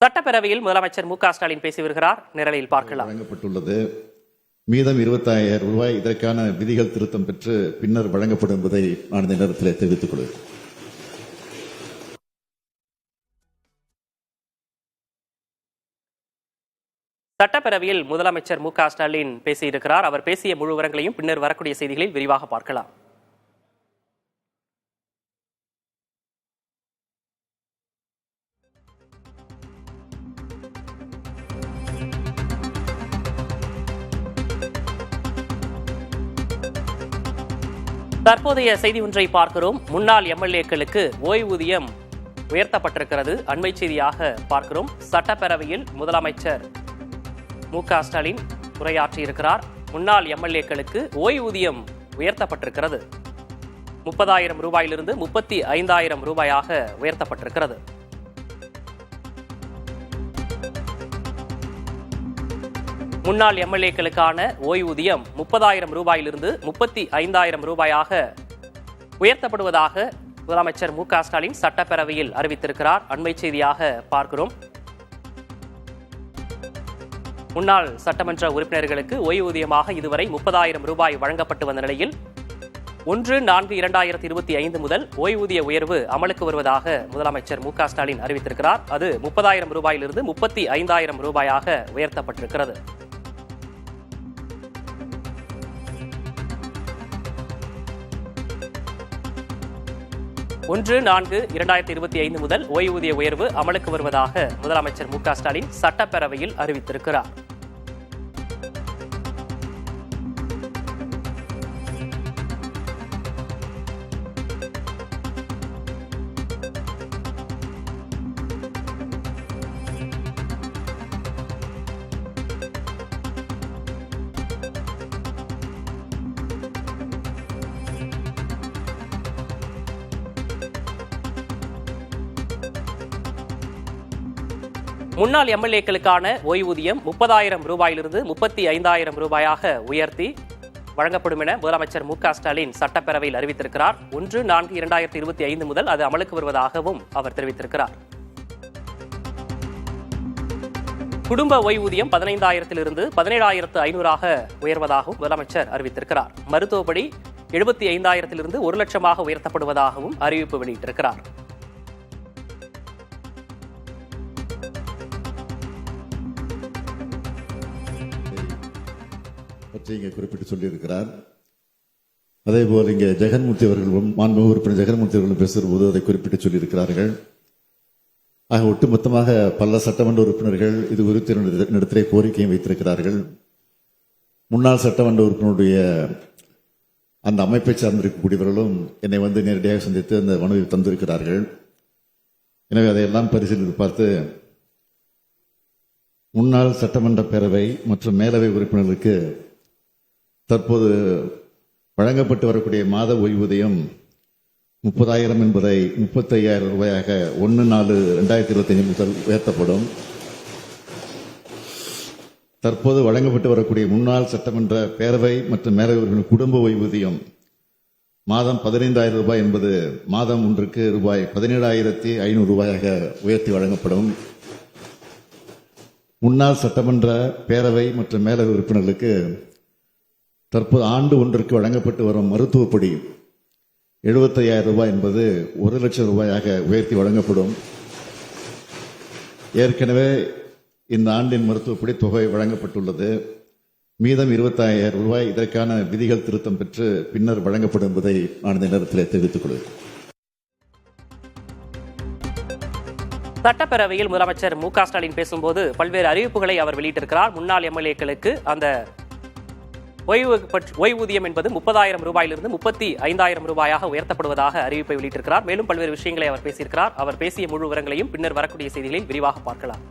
சட்டப்பேரவையில் முதலமைச்சர் மு.க.ஸ்டாலின் பேசி வருகிறார். நிரலில் பார்க்கலாம். வழங்கப்பட்டுள்ளது. மீதம் 25,000 ரூபாய் இதற்கான விதிகள் திருத்தம் பெற்று பின்னர் வழங்கப்படும் என்பதை நான் இந்த நேரத்தில் தெரிவித்துக் கொள்கிறேன். சட்டப்பேரவையில் முதலமைச்சர் மு.க.ஸ்டாலின் பேசியிருக்கிறார். அவர் பேசிய முழு விவரங்களையும் பின்னர் வரக்கூடிய செய்திகளில் விரிவாக பார்க்கலாம். தற்போதைய செய்தி ஒன்றை பார்க்கிறோம். முன்னாள் எம்எல்ஏக்களுக்கு ஓய்வூதியம் உயர்த்தப்பட்டிருக்கிறது. அண்மை செய்தியாக பார்க்கிறோம். சட்டப்பேரவையில் முதலமைச்சர் மு.க.ஸ்டாலின் உரையாற்றியிருக்கிறார். முன்னாள் எம்எல்ஏக்களுக்கு ஓய்வூதியம் உயர்த்தப்பட்டிருக்கிறது. 30,000 ரூபாயிலிருந்து 35,000 ரூபாயாக உயர்த்தப்பட்டிருக்கிறது. முன்னாள் எம்எல்ஏக்களுக்கான ஓய்வூதியம் 30,000 ரூபாயிலிருந்து 35,000 ரூபாயாக உயர்த்தப்படுவதாக முதலமைச்சர் மு.க.ஸ்டாலின் சட்டப்பேரவையில் அறிவித்திருக்கிறார். அண்மை செய்தியாக பார்க்கிறோம். முன்னாள் சட்டமன்ற உறுப்பினர்களுக்கு ஓய்வூதியமாக இதுவரை 30,000 ரூபாய் வழங்கப்பட்டு வந்த நிலையில் 1/4/2025 முதல் ஓய்வூதிய உயர்வு அமலுக்கு வருவதாக முதலமைச்சர் மு.க.ஸ்டாலின் அறிவித்திருக்கிறார். அது 30,000 ரூபாயிலிருந்து 35,000 ரூபாயாக உயர்த்தப்பட்டிருக்கிறது. ஒன்று 4/2025 முதல் ஓய்வூதிய உயர்வு அமலுக்கு வருவதாக முதலமைச்சர் மு.க.ஸ்டாலின் சட்டப்பேரவையில் அறிவித்திருக்கிறார். முன்னாள் எம்எல்ஏக்களுக்கான ஓய்வூதியம் 30,000 ரூபாயிலிருந்து 35,000 ரூபாயாக உயர்த்தி வழங்கப்படும் என முதலமைச்சர் மு.க.ஸ்டாலின் சட்டப்பேரவையில் அறிவித்திருக்கிறார். 1/4/2025 முதல் அது அமலுக்கு வருவதாகவும் அவர் தெரிவித்திருக்கிறார். குடும்ப ஓய்வூதியம் 15,000 17,500 உயர்வதாகவும் முதலமைச்சர் அறிவித்திருக்கிறார். மருத்துவப்படி 75,000 1 லட்சமாக உயர்த்தப்படுவதாகவும் அறிவிப்பு வெளியிட்டிருக்கிறார். பற்றி இங்கே குறிப்பிட்டு சொல்லியிருக்கிறார். அதேபோல் இங்கே ஜெகன்மூர்த்தி அவர்களும் மாண்புமிகு உறுப்பினர் ஜெகன்மூர்த்தி அவர்களும் பேசுகிற போது அதை குறிப்பிட்டு சொல்லியிருக்கிறார்கள். ஆக ஒட்டுமொத்தமாக பல சட்டமன்ற உறுப்பினர்கள் இது குறித்து இடத்திலே கோரிக்கையும் வைத்திருக்கிறார்கள். முன்னாள் சட்டமன்ற உறுப்பினருடைய அந்த அமைப்பை சார்ந்திருக்கக்கூடியவர்களும் என்னை வந்து நேரடியாக சந்தித்து அந்த மனுவை தந்திருக்கிறார்கள். எனவே அதையெல்லாம் பரிசீலித்து பார்த்து முன்னாள் சட்டமன்ற பேரவை மற்றும் மேலவை உறுப்பினர்களுக்கு தற்போது வழங்கப்பட்டு வரக்கூடிய மாத ஓய்வூதியம் 30,000 என்பதை 35,000 ரூபாயாக 1/4/2025 முதல் உயர்த்தப்படும். தற்போது வழங்கப்பட்டு வரக்கூடிய முன்னாள் சட்டமன்ற பேரவை மற்றும் மேலவை உறுப்பினர் குடும்ப ஓய்வூதியம் மாதம் 15,000 ரூபாய் என்பது மாதம் ஒன்றுக்கு ரூபாய் 17,500 ரூபாயாக உயர்த்தி வழங்கப்படும். முன்னாள் சட்டமன்ற பேரவை மற்றும் மேலவை உறுப்பினர்களுக்கு தற்போது ஆண்டு ஒன்றிற்கு வழங்கப்பட்டு வரும் மருத்துவப்படி 75,000 ரூபாய் என்பது 1 லட்சம் ரூபாயாக உயர்த்தி வழங்கப்படும். ஏற்கனவே இந்த ஆண்டின் மருத்துவப்படி தொகை வழங்கப்பட்டுள்ளது. மீதம் 25,000 ரூபாய் இதற்கான விதிகள் திருத்தம் பெற்று பின்னர் வழங்கப்படும் என்பதை நான் இந்த நேரத்தில் தெரிவித்துக் கொள்கிறேன். சட்டப்பேரவையில் முதலமைச்சர் மு.க.ஸ்டாலின் பேசும்போது பல்வேறு அறிவிப்புகளை அவர் வெளியிட்டிருக்கிறார். முன்னாள் எம்எல்ஏக்களுக்கு அந்த ஓய்வூதியம் என்பது 30,000 ரூபாயிலிருந்து 35,000 ரூபாயாக உயர்த்தப்படுவதாக அறிவிப்பை வெளியிட்டிருக்கிறார். மேலும் பல்வேறு விஷயங்களை அவர் பேசியிருக்கிறார். அவர் பேசிய முழு விவரங்களையும் பின்னர் வரக்கூடிய செய்திகளில் விரிவாக பார்க்கலாம்.